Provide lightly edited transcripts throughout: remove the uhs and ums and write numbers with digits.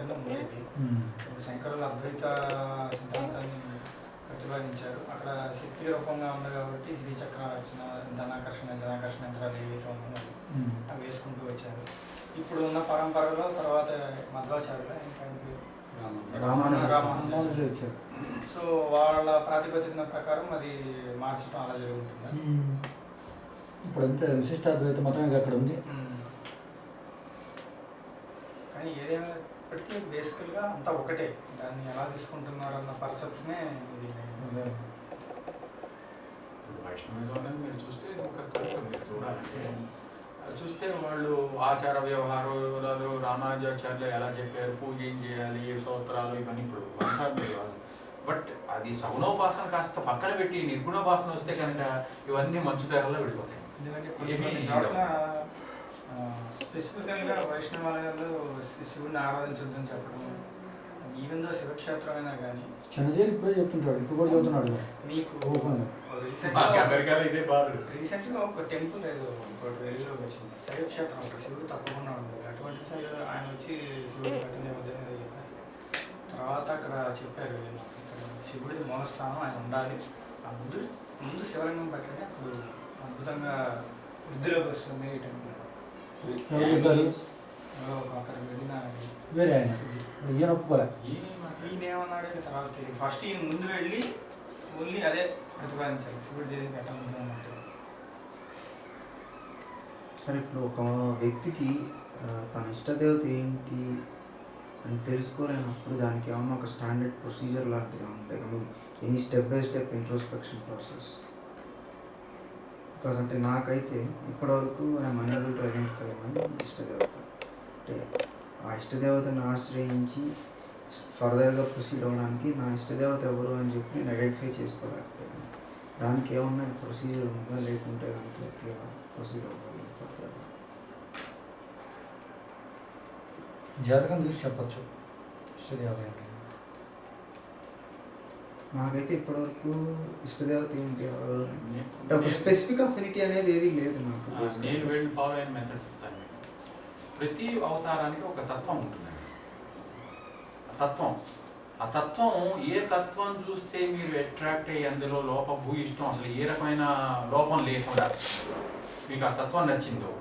కింద ఉండేది. శంకరులు అద్వైత సిద్ధాంతాన్ని ప్రతిపాదించారు. అక్కడ శక్తి రూపంగా ఉంది కాబట్టి శ్రీచక్ర రచన, ధనాకర్షణ, జనాకర్షణ యంత్రాలు ఏవైతే ఉన్నాయో అవి వేసుకుంటూ వచ్చారు. ఇప్పుడు ఉన్న పరంపరలో తర్వాత మధ్వాచార్యులు రామానుజులు వచ్చారు. సో వాళ్ళ ప్రాతిపదికన ప్రకారం అది మార్చడం అలా జరుగుతుంది. ఇప్పుడు అంతే విశిష్టాద్వైత మతం అక్కడ ఉంది. కానీ ఏదైనప్పటికీ బేసికల్గా అంతా ఒకటే. దాన్ని ఎలా తీసుకుంటున్నారు అన్న పర్సెప్షనే ఇది. వైష్ణవిజం అనేది మీరు చూస్తే మీరు చూడాలంటే చూస్తే వాళ్ళు ఆచార వ్యవహారాలు రామానుజాచార్యులు ఎలా చెప్పారు, పూజ ఏం చేయాలి, సూత్రాలు ఇవన్నీ ఇప్పుడు అంతా బట్ అది సగుణోపాసన కాస్త పక్కన పెట్టి నిర్గుణోపాసన వస్తే కనుక ఇవన్నీ మంచు తెరల్లో వెళ్ళిపోతాయి. స్పెసిఫికల్గా వైష్ణవాలయాలు శివుడిని ఆరాధించొద్దని చెప్పడం, ఈవెన్ దో శివక్షేత్రమైనా కానీ చిన్నజీలు ఇప్పుడే చెప్తుంటాడు, ఇప్పుడు కూడా చెబుతున్నాడు. మీకు రీసెంట్గా ఒక టెంపుల్ ఏదో వెలుగులోకి వచ్చింది, శైవక్షేత్రం, ఒక శివుడు తప్పకుండా ఉండదు. అటువంటి ఆయన వచ్చి శివుడు కట్టిన చెప్పారు. తర్వాత అక్కడ చెప్పారు శివుడి మూలస్థానం ఆయన ఉండాలి, ఆ ముందు శివలింగం పెట్టండి, అప్పుడు అద్భుతంగా వృద్ధిలోకి వస్తుంది ఈ టెంపుల్. అక్కడ వెళ్ళిన ఈయన ఏమన్నాడు తర్వాత ఫస్ట్ ఈయన ముందు వెళ్ళి ఓన్లీ అదే ప్రతిపాదించారు, శివుడు చేసి పెట్టాలి అన్నట్టు. సరే, ఇప్పుడు ఒక వ్యక్తికి తన ఇష్టదేవత ఏంటి అని తెలుసుకోలేనప్పుడు దానికి ఏమన్నా ఒక స్టాండర్డ్ ప్రొసీజర్ లాంటిది ఉంటాయి కదా, any step by step introspection process? Because అంటే నాకైతే ఇప్పటివరకు I'm unable to identify my ఇష్టదేవత. అంటే ఆ ఇష్టదేవతను ఆశ్రయించి ఫర్దర్గా ప్రొసీడ్ అవ్వడానికి నా ఇష్టదేవత ఎవరు అని చెప్పి నేను ఐడెంటిఫై చేసుకోలేకపోయాను. దానికి ఏమన్నా ప్రొసీజర్ ఉందా, లేకుంటే కనుక ప్రొసీడ్ అవ్వాలి ఫర్దర్గా? జాతకం చూసి చెప్పచ్చు ఇష్టదేవత ఏంటి. నాకైతే ఇప్పటివరకు ఇష్టదేవత ఏంటి అంటే ఒక స్పెసిఫిక్ అఫినిటీ అనేది ఏది లేదు నాకు. నేను వెళ్ళి ఫాలో అయిన మెథడ్ చెప్తాను. ప్రతి అవతారానికి ఒక తత్వం ఉంటుందండి. ఆ తత్వం ఏ తత్వం చూస్తే మీరు అట్రాక్ట్ అయ్యి అందులో భూయిష్టం అసలు ఏ రకమైన లోపం లేకుండా మీకు ఆ తత్వం నచ్చిందో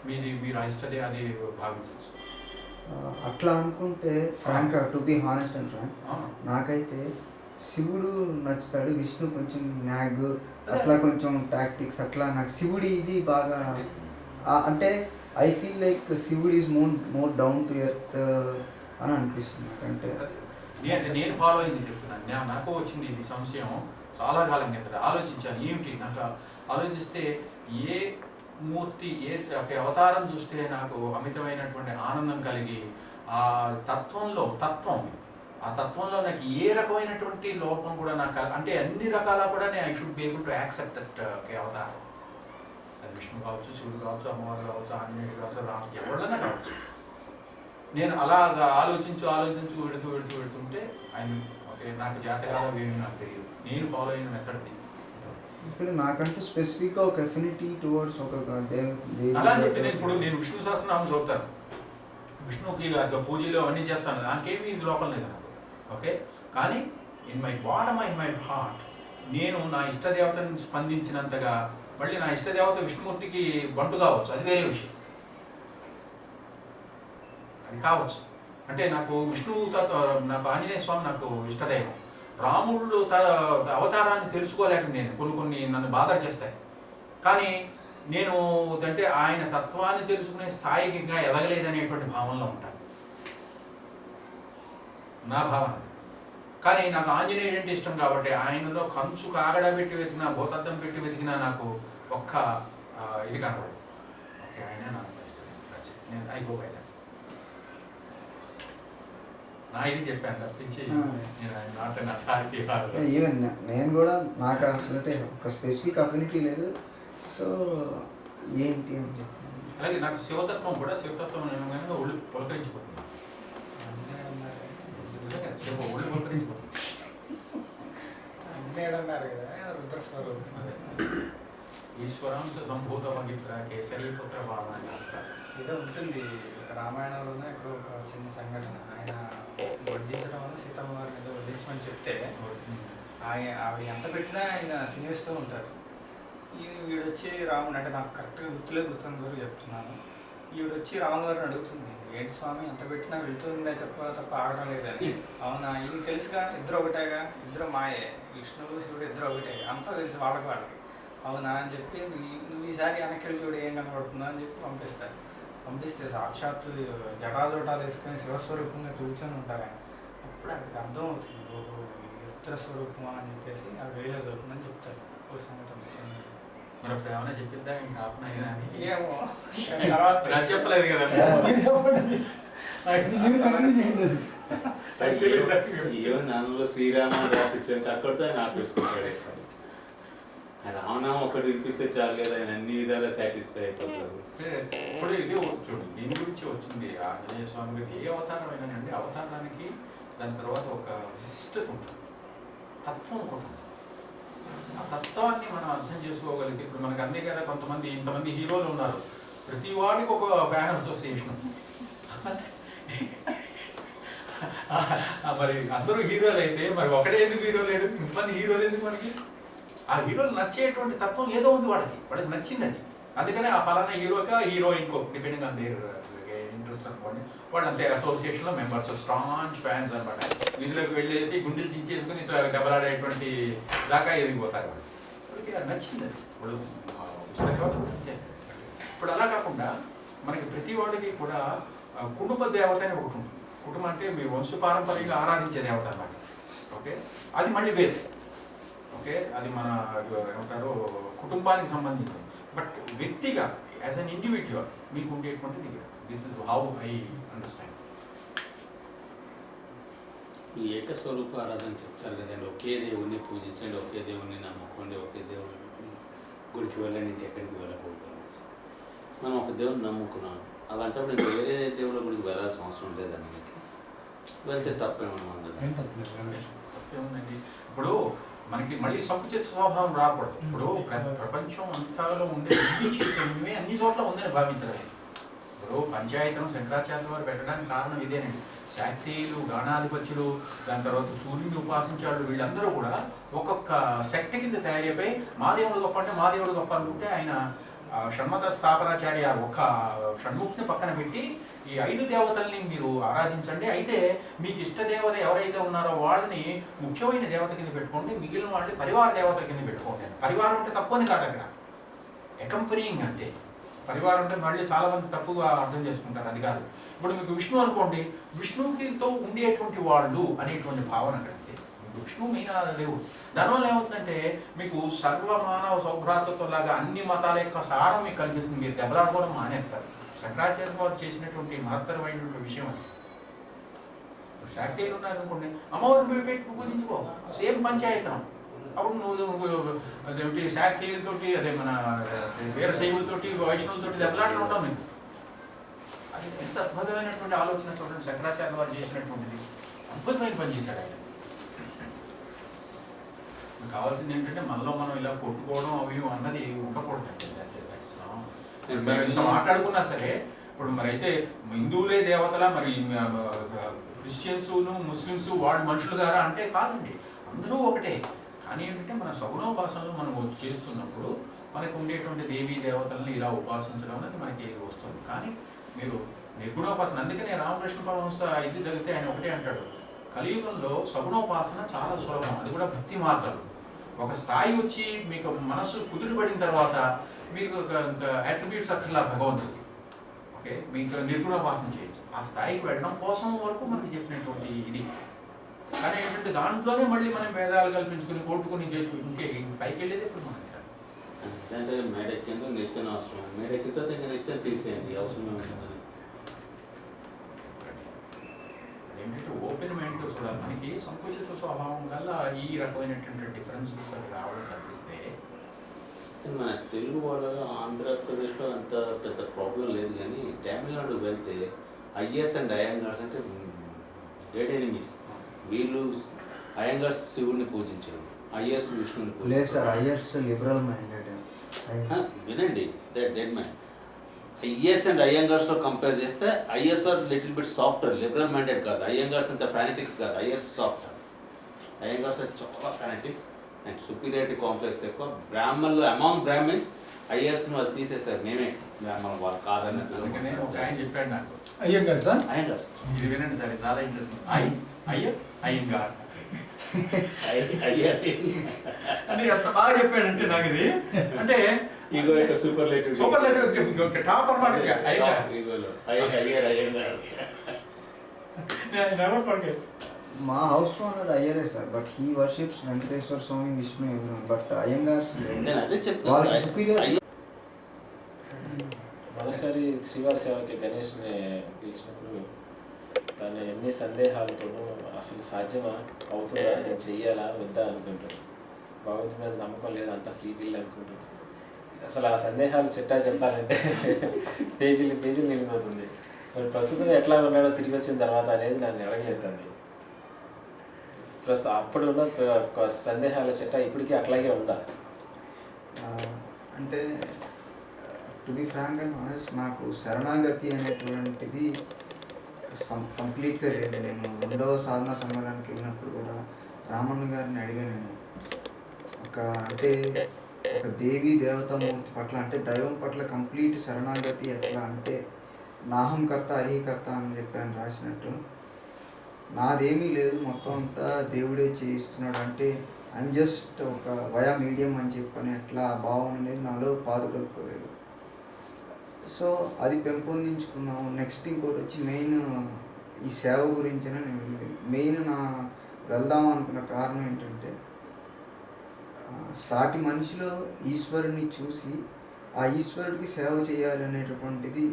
మీరు ఆ ఇష్టదే అది భావించవచ్చు. అట్లా అనుకుంటే frank, to be honest and frank, నాకైతే శివుడు నచ్చుతాడు, విష్ణు కొంచెం న్యాగ్, అట్లా కొంచెం టాక్టిక్స్, అట్లా నాకు శివుడి ఇది బాగా అంటే ఐ ఫీల్ లైక్ శివుడు is more down to earth అని అనిపిస్తుంది. అంటే నేను ఫాలో అయింది చెప్తున్నాను. నాకు వచ్చింది ఇది సంశయం చాలా కాలం కింద ఆలోచించాను. ఏమిటి నాకు ఆలోచిస్తే ఏ మూర్తి ఏ అవతారం చూస్తే నాకు అమితమైనటువంటి ఆనందం కలిగి ఆ తత్వంలో నాకు ఏ రకమైనటువంటి లోపం కూడా నాకు అంటే అన్ని రకాల కూడా I should be able to accept that అవతారం. అది విష్ణు కావచ్చు, శివుడు కావచ్చు, అమ్మవారు కావచ్చు, ఆంజనేయుడు కావచ్చు, రాము, ఎవరైనా కావచ్చు. నేను అలాగా ఆలోచించు వెడుతుంటే ఆయన ఓకే నాకు జాతకాల వేమి నాకు తెలియదు. నేను ఫాలో అయిన మెథడ్ ఇప్పుడు నాకంటూ స్పెసిఫిక్గా ఒక ఎఫినిటీ టువర్డ్స్ ఒక అలా అని చెప్పి నేను విష్ణు సహస్రనామం చదువుతాను, విష్ణుకి పూజలు అవన్నీ చేస్తాను, దానికేమీ ఇది లోపం లేదు నాకు. ఓకే, కానీ ఇన్ మై హార్ట్ నేను నా ఇష్టదేవతను స్పందించినంతగా మళ్ళీ నా ఇష్టదేవత విష్ణుమూర్తికి బంటు కావచ్చు, అది వేరే విషయం. అది కావచ్చు అంటే నాకు నాకు ఆంజనేయ స్వామి నాకు ఇష్టదైవం. రాముడు అవతారాన్ని తెలుసుకోలేక నేను కొన్ని నన్ను బాధ చేస్తాయి. కానీ నేను అంటే ఆయన తత్వాన్ని తెలుసుకునే స్థాయికి ఇంకా ఎదగలేదనేటువంటి భావనలో ఉంటాను, నా భావన. కానీ నాకు ఆంజనేయుడు అంటే ఇష్టం కాబట్టి ఆయనలో కంచు కాగడబెట్టి వెతికినా, భూతద్దం పెట్టి వెతికినా నాకు ఒక్క ఇది కనబడదు. ఓకే, ఆయన నాకు ఇష్టం. నేను అయిపోయాను. నా ఇది చెప్పాను తప్పించి ఈవెన్ నేను కూడా నాకు అసలు ఒక స్పెసిఫిక్ అఫినిటీ లేదు. సో ఏంటి అని చెప్పి అలాగే నాకు శివతత్వం ఒళ్ళు పులకరించిపోతుంది. ఒళ్ళు పులకరించిపోతుంది. ఈశ్వరాంశ సంభూత పవిత్ర కేసరీపుత్ర భావన యాత్ర. ఏదో ఉంటుంది రామాయణంలోనే ఇక్కడ ఒక చిన్న సంఘటన. ఆయన వడ్డించడం వల్ల సీతమ్మ వారిని ఏదో వడ్డించమని చెప్తే ఆవిడ ఎంత పెట్టినా ఆయన తినేస్తూ ఉంటారు. వీడొచ్చి రాముడు, అంటే నాకు కరెక్ట్గా గుర్తుని గురించి చెప్తున్నాను, ఈవిడొచ్చి రాముల వారిని అడుగుతుంది, ఏంటి స్వామి ఎంత పెట్టినా వెళ్తుందే తప్ప ఆగడం లేదని. అవునా, ఇది తెలుసుగా, ఇద్దరు ఒకటేగా, ఇద్దరు మాయే, విష్ణువు శివుడు ఇద్దరు ఒకటే, అంతా తెలుసు వాళ్ళకి. అవునా అని చెప్పి నువ్వు ఈసారి వెనకెళ్ళి చూడు ఏం కనబడుతుందో అని చెప్పి పంపిస్తే సాక్షాత్తు జటాజోటాలు వేసుకొని శివస్వరూపంగా కూర్చొని ఉంటారు ఆయన. అప్పుడు అక్కడికి అర్థం అవుతుంది ఉత్తర స్వరూపమా అని చెప్పేసి అది రియలైజ్ అవుతుందని చెప్తారు. ఓ సంఘటన మరి అప్పుడు ఏమైనా చెప్పిందా ఇంకా ఆపనైనా ఏమో తర్వాత చెప్పలేదు కదా. ఏమో నాన్నలో శ్రీరామ రాసిచ్చాక అక్కడితో ఆయన ఆపేసుకుంటాడు. రామనామం ఒకటి వినిపిస్తే చాలు కదా, ఆయన అన్ని విధాలా సాటిస్ఫై అయిపోతారు. ఇప్పుడు ఇది చూడండి, దీని గురించి వచ్చింది ఆంజనేయ స్వామి గారికి ఏ అవతారం అయినానండి, అవతారానికి దాని తర్వాత ఒక విశిష్టత ఉంటుంది, తత్వం ఒకటి ఉంటుంది. ఆ తత్వాన్ని మనం అర్థం చేసుకోగలిగితే, ఇప్పుడు మనకు అందే కదా, ఇంతమంది హీరోలు ఉన్నారు, ప్రతి వాడికి ఒక ఫ్యాన్ అసోసియేషన్. మరి అందరూ హీరోలు అయితే మరి ఒకటే ఎందుకు హీరో లేడు, ఇంతమంది హీరోలు ఎందుకు మనకి? ఆ హీరోలు నచ్చేటువంటి తత్వం ఏదో ఉంది వాళ్ళకి నచ్చింది అది. అందుకనే ఆ ఫలానా హీరోయిన్కో డిపెండింగ్ ఆన్ దేర్ ఇంట్రెస్ట్ అనుకోండి, వాళ్ళు అంతే అసోసియేషన్లో మెంబర్స్, స్ట్రాంగ్ ఫ్యాన్స్ అనమాట. వీధిలోకి వెళ్ళేసి గుండెలు చించేసుకుని దెబ్బలాడేటువంటి దాకా ఎదిగిపోతారు వాళ్ళు. వాళ్ళకి అది నచ్చింది అది, వాళ్ళు ఇష్టదేవత కూడా అంతే. ఇప్పుడు అలా కాకుండా మనకి ప్రతి వాడికి కూడా కుటుంబ దేవత అని ఒకటి ఉంటుంది. కుటుంబం అంటే మీ వంశపారంపర్యంగా ఆరాధించే దేవత అన్నమాట. ఓకే, అది మళ్ళీ వేరు. ఓకే, అది మన ఏమంటారు కుటుంబానికి సంబంధించింది. బట్ వ్యక్తిగా యాజ్ అన్ ఇండివిజువల్ మీకు ఉండేటువంటిది this is how I understand. ఈ ఏకస్వరూప ఆరాధన చెప్తారు కదండి, ఒకే దేవుణ్ణి పూజించండి, ఒకే దేవుణ్ణి నమ్ముకోండి, ఒకే దేవుని గుడికి వెళ్ళండి, ఇంకెక్కడికి వెళ్ళకూడదు. మనం ఒక దేవుని నమ్ముకున్నాం, అలాంటప్పుడు ఇంకా వేరే దేవుళ్ళ గుడికి వెళ్ళాల్సిన అవసరం లేదండి. వెళ్తే తప్పేమన్నా ఉండదు. తప్పేముందండి. ఇప్పుడు మనకి మళ్ళీ సంకుచిత స్వభావం రాకూడదు. ఇప్పుడు ప్రపంచం అంతాలో ఉండే చైతన్యమే అన్ని చోట్ల ఉందని భావించలేదు. ఇప్పుడు పంచాయతనం శంకరాచార్యుల వారు పెట్టడానికి కారణం ఇదేనండి. శాక్తేయులు, గాణాధిపత్యులు, దాని తర్వాత సూర్యుని ఉపాసించాడు, వీళ్ళందరూ కూడా ఒక్కొక్క సెక్ట్ కింద తయారైపోయి మా దేవుడు గొప్ప అంటే మా దేవుడు గొప్ప అనుకుంటే ఆయన షణ్మత స్థాపనాచార్య ఒక్క షణ్ముఖిని పక్కన పెట్టి ఈ 5 దేవతల్ని మీరు ఆరాధించండి, అయితే మీకు ఇష్ట దేవత ఎవరైతే ఉన్నారో వాళ్ళని ముఖ్యమైన దేవత కింద పెట్టుకోండి, మిగిలిన వాళ్ళని పరివార దేవతల కింద పెట్టుకోండి. పరివారం అంటే తప్పు అని కాదు, అక్కడ అకంపెనీయింగ్ అంతే. పరివారం అంటే మళ్ళీ చాలా మంది తప్పుగా అర్థం చేసుకుంటారు, అది కాదు. ఇప్పుడు మీకు విష్ణు అనుకోండి, విష్ణువుతో ఉండేటువంటి వాళ్ళు అనేటువంటి భావన అక్కడ అంతే. విష్ణు మీనా దేవుడు. దానివల్ల ఏమవుతుందంటే మీకు సర్వమానవ సౌభ్రాతత్వం లాగా అన్ని మతాల యొక్క సారం మీకు కనిపిస్తుంది. మీరు దెబ్బలాడుకోవడం మానేస్తారు. శంకరాచార్య వారు చేసినటువంటి మహత్తరమైనటువంటి విషయం అది. శాక్తేయులు ఉన్నారనుకోండి, అమ్మవారిని పెట్టి పూజించుకో, సేమ్ పంచాయతనం. అప్పుడు నువ్వు అదేమిటి శాక్తేయులతోటి, అదే మన వీరశైవులతోటి, వైష్ణవులతోటి దెబ్బలాటలు ఉండవు మీకు. అది ఎంత అద్భుతమైనటువంటి ఆలోచన చూడండి, శంకరాచార్య వారు చేసినటువంటిది అద్భుతమైన పని చేశాడు ఆయన. కావాల్సింది ఏంటంటే మనలో మనం ఇలా కొట్టుకోవడం అవి అన్నది ఉండకూడదు. ఎంత మాట్లాడుకున్నా సరే, ఇప్పుడు మరి అయితే హిందువులే దేవతలా, మరి క్రిస్టియన్స్ ముస్లిమ్స్ వాళ్ళు మనుషులు గారా అంటే కాదండి, అందరూ ఒకటే. కానీ ఏంటంటే మన సగుణోపాసనలు మనం చేస్తున్నప్పుడు మనకు ఉండేటువంటి దేవీ దేవతలను ఇలా ఉపాసించడం అనేది మనకి వస్తుంది. కానీ మీరు నిర్గుణోపాసన, అందుకనే రామకృష్ణ పరమహంస ఇది జరిగితే ఆయన ఒకటే అంటాడు, కలియుగంలో సగుణోపాసన చాలా సులభం, అది కూడా భక్తి మార్గం. ఒక స్థాయి వచ్చి మీకు మనస్సు కుదురుపడిన తర్వాత మీకు అట్రిబ్యూట్స్ అక్కర్లా భగవంతుడికి. ఓకే, మీకు నిర్గుణోపాసన చేయొచ్చు. ఆ స్థాయికి వెళ్ళడం కోసం వరకు మనకి చెప్పినటువంటి ఇది. కానీ ఏంటంటే దాంట్లోనే మళ్ళీ మనం భేదాలు కల్పించుకుని కొట్టుకుని ఇంకే పైకి వెళ్ళేది ఇప్పుడు మనం అంటే మేడెక్కిందో నిచ్చెన అవసరం, మేడెక్కితో ఇంకా నిచ్చెన తీసేయండి అవసరం. ఏంటంటే ఓపెన్ మైండ్తో చూడాలి. మనకి సంకుచిత స్వభావం వల్ల ఈ రకమైనటువంటి డిఫరెన్సెస్ అవి రావడం తప్పిస్తే మన తెలుగు వాళ్ళలో ఆంధ్రప్రదేశ్లో అంత పెద్ద ప్రాబ్లం లేదు. కానీ తమిళనాడు వెళ్తే అయ్యర్స్ అండ్ అయ్యంగార్స్ అంటే డెడ్ ఎనిమీస్. వీళ్ళు అయ్యంగార్స్ శివుడిని పూజించారు, అయ్యర్స్ విష్ణుని లేదు సార్, అయ్యర్స్ లిబరల్ మైండెడ్. వినండి, డెడ్ మ్యాన్ ఐఎస్ అండ్ అయ్యంగార్స్తో కంపేర్ చేస్తే Iyers are little bit softer, liberal minded కాదు. అయ్యంగార్స్ అంత ఫానటిక్స్ కాదు, ఐఎస్ సాఫ్టర్. అయ్యంగార్స్ చాలా ఫానటిక్స్ అండ్ సుపీరియారిటీ కాంప్లెక్స్ ఎక్కువ. బ్రాహ్మణులు అమాంగ్ బ్రాహ్మణ్స్ అయ్యర్స్ని వాళ్ళు తీసేస్తారు, మేమే బ్రాహ్మణులు వాళ్ళు కాదన్నట్టు. అందుకనే ఒక ఆయన చెప్పాడు నాకు, అయ్యంగారు సార్, అయ్యంగార్స్ ఇది వినండి సార్, ఇది చాలా ఇంట్రెస్టింగ్. అయ్యంగార్ అని ఎంత బాగా చెప్పాడంటే నాకు ఇది, అంటే ఈగో యొక్క సూపర్లేటివ్ టాప్ అన్నమాట. ఈగోలో అయ్యంగార్. మా హౌస్ లో ఉన్నది అయ్యరే sir, but he worships Venkateswara Swami, Vishnu, ఎవరు. బట్ అయ్యంగార్స్ నేను అదే వాళ్ళకి చెప్తాను. superior. మరోసారి శ్రీవారి సేవకి గణేష్ని పిలిచినప్పుడు తను ఎన్ని సందేహాలతోనూ అసలు సాధ్యమా, అవుతుందా, నేను చెయ్యాలా వద్దా అనుకుంటాడు. భగవంతుడి మీద నమ్మకం లేదు, అంత ఫ్రీ విల్ అనుకుంటాడు. అసలు ఆ సందేహాలు చిట్టా చెప్పాలంటే పేజీలు నిండిపోతుంది. మరి ప్రస్తుతం ఎట్లా ఉన్నాడో తిరిగి వచ్చిన తర్వాత అనేది నన్ను అడగలేదండి. అప్పుడున్న సందేహాల చిట్టా ఇప్పటికీ అట్లాగే ఉందా? అంటే to be frank and honest, నాకు శరణాగతి అనేటువంటిది కంప్లీట్గా లేదు. నేను 2వ సాధన సమ్మేళనానికి వెళ్ళినప్పుడు కూడా రామన్న గారిని అడిగాను. నేను అంటే ఒక దేవీ దేవతామూర్తి పట్ల, అంటే దైవం పట్ల కంప్లీట్ శరణాగతి ఎట్లా అంటే నాహంకర్త అరిహకర్త అని చెప్పాను రాసినట్టు. నాదేమీ లేదు, మొత్తం అంతా దేవుడే చేయిస్తున్నాడు, అంటే ఐమ్ జస్ట్ ఒక వయా మీడియం అని చెప్పని అట్లా ఆ భావం అనేది నాలో పాదుకలుపుకోలేదు. సో అది పెంపొందించుకున్నాము. నెక్స్ట్ ఇంకోటి వచ్చి మెయిన్ ఈ సేవ గురించినే నేను మెయిన్ వెళ్దాం అనుకున్న కారణం ఏంటంటే, సాటి మనిషిలో ఈశ్వరుని చూసి ఆ ఈశ్వరుడికి సేవ చేయాలి అనేటటువంటిది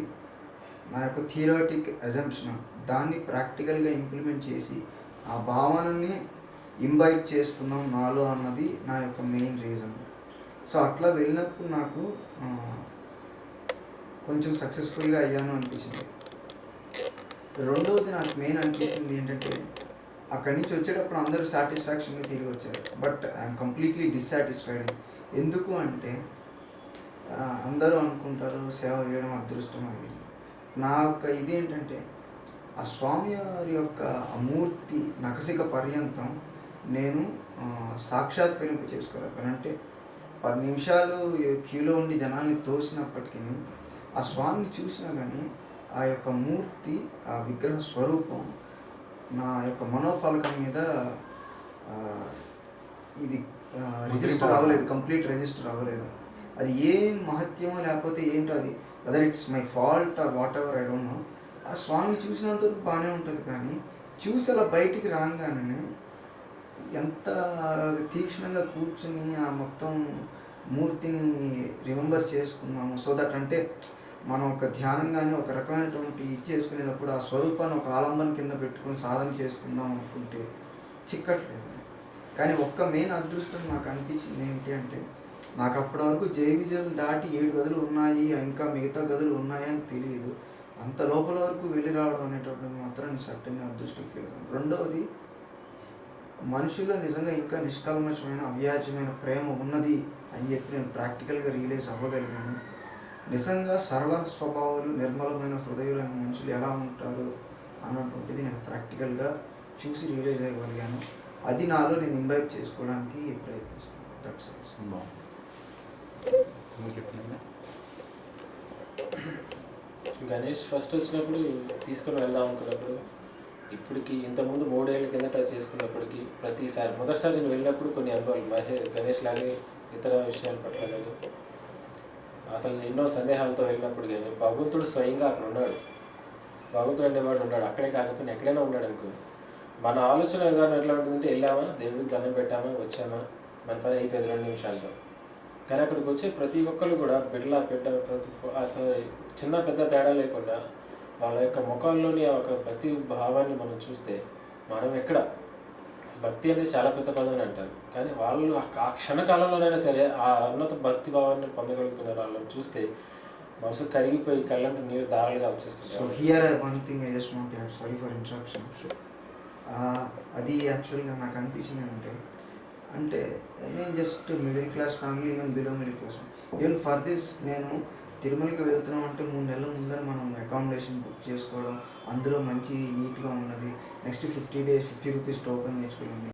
నా యొక్క థియరాటిక్ అజంప్షన్. దాన్ని ప్రాక్టికల్గా ఇంప్లిమెంట్ చేసి ఆ భావనని ఇంబైట్ చేసుకుందాం నాలో అన్నది నా యొక్క మెయిన్ రీజన్. సో అట్లా వెళ్ళినప్పుడు నాకు కొంచెం సక్సెస్ఫుల్గా అయ్యాను అనిపించింది. రెండవది నాకు మెయిన్ అనిపించింది ఏంటంటే, అక్కడి నుంచి వచ్చేటప్పుడు అందరూ సాటిస్ఫాక్షన్గా తిరిగి వచ్చారు, బట్ ఐఎమ్ కంప్లీట్లీ డిస్సాటిస్ఫైడ్. ఎందుకు అంటే అందరూ అనుకుంటారు సేవ చేయడం అదృష్టం అది. నా యొక్క ఇదేంటంటే, ఆ స్వామి వారి యొక్క మూర్తి నకసిక పర్యంతం నేను సాక్షాత్కరింప చేసుకోలేకపోయాను. అంటే 10 నిమిషాలు క్యూలో ఉండి జనాల్ని తోసినప్పటికీ ఆ స్వామిని చూసినా కానీ ఆ యొక్క మూర్తి, ఆ విగ్రహ స్వరూపం నా యొక్క మనోఫలకం మీద ఇది రిజిస్టర్ అవ్వలేదు, కంప్లీట్ రిజిస్టర్ అవ్వలేదు. అది ఏం మహత్యమో లేకపోతే ఏంటో, అది whether it's my fault or whatever, I don't know. ఆ స్వామిని చూసినంతవరకు బాగానే ఉంటుంది, కానీ చూసి అలా బయటికి రాగానే ఎంత తీక్షణంగా కూర్చుని ఆ మొత్తం మూర్తిని రిమెంబర్ చేసుకున్నాము. సో దట్ అంటే మనం ఒక ధ్యానంగానే ఒక రకమైనటువంటి ఇది చేసుకునేటప్పుడు ఆ స్వరూపాన్ని ఒక ఆలంబన కింద పెట్టుకొని సాధన చేసుకుందాం అనుకుంటే చిక్కట్లేదు. కానీ ఒక్క మెయిన్ అదృష్టం నాకు అనిపించింది ఏంటి అంటే, నాకు అప్పటి వరకు జైవిజలు దాటి 7 గదులు ఉన్నాయి, ఇంకా మిగతా గదులు ఉన్నాయని తెలియదు. అంత లోపల వరకు వెళ్ళి రావడం అనేటప్పుడు మాత్రం నేను సర్టెన్ అదృష్టం ఫీల్ అయ్యాను. రెండవది, మనుషుల్లో నిజంగా ఇంకా నిష్కల్మషమైన అవ్యాజ్యమైన ప్రేమ ఉన్నది అని చెప్పి నేను ప్రాక్టికల్గా రియలైజ్ అవ్వగలిగాను. నిజంగా సర్వ స్వభావాలు, నిర్మలమైన హృదయులైన మనుషులు ఎలా ఉంటారు అన్నటువంటిది నేను ప్రాక్టికల్గా చూసి రియలైజ్ అవ్వగలిగాను. అది నాలో నేను ఇంబైబ్ చేసుకోవడానికి ప్రయత్నిస్తున్నాను. That's all. గణేష్ ఫస్ట్ వచ్చినప్పుడు తీసుకొని వెళ్దాం అనుకున్నప్పుడు, ఇప్పటికి ఇంతకుముందు 3 ఏళ్ళ కిందట చేసుకున్నప్పటికీ ప్రతిసారి మొదటిసారి నేను వెళ్ళినప్పుడు కొన్ని అనుభవాలు గణేష్ లాగే ఇతర విషయాల పట్ల కానీ అసలు ఎన్నో సందేహాలతో వెళ్ళినప్పుడు కానీ భగవంతుడు స్వయంగా అక్కడ ఉన్నాడు. భగవంతుడు అనేవాడు ఉన్నాడు, అక్కడే కాకపోతే ఎక్కడైనా ఉన్నాడు అనుకో. మన ఆలోచన విధానం ఎట్లా ఉంటుందంటే, వెళ్ళామా, దేవుడికి దండం పెట్టామా, వచ్చామా, మన పని అయిపోయింది 2 నిమిషాలతో. కానీ అక్కడికి వచ్చే ప్రతి ఒక్కళ్ళు కూడా బిడ్డలా పెట్ట అసలు చిన్న పెద్ద తేడా లేకుండా వాళ్ళ యొక్క ముఖంలోని ఒక భక్తి భావాన్ని మనం చూస్తే, మనం ఎక్కడ భక్తి అనేది చాలా పెద్ద పదం అని అంటారు, కానీ వాళ్ళు ఆ క్షణకాలంలోనైనా సరే ఆ ఉన్నత భక్తి భావాన్ని పొందగలుగుతున్నారు. వాళ్ళని చూస్తే మనసు కరిగిపోయి కళ్ళంటే నీరు దారాలుగా వచ్చేస్తుంది. So here one thing I just want to add, sorry for interruption. అది యాక్చువల్గా నాకు అనిపించింది అంటే నేను just middle class family, even below middle class. Even for this నేను తిరుమలకి వెళ్తున్నాం అంటే 3 నెలల ముందర మనం అకామిడేషన్ బుక్ చేసుకోవడం, అందులో మంచి నీట్గా ఉన్నది, నెక్స్ట్ 50 days 50 రూపీస్ టోకెన్ నేర్చుకోండి.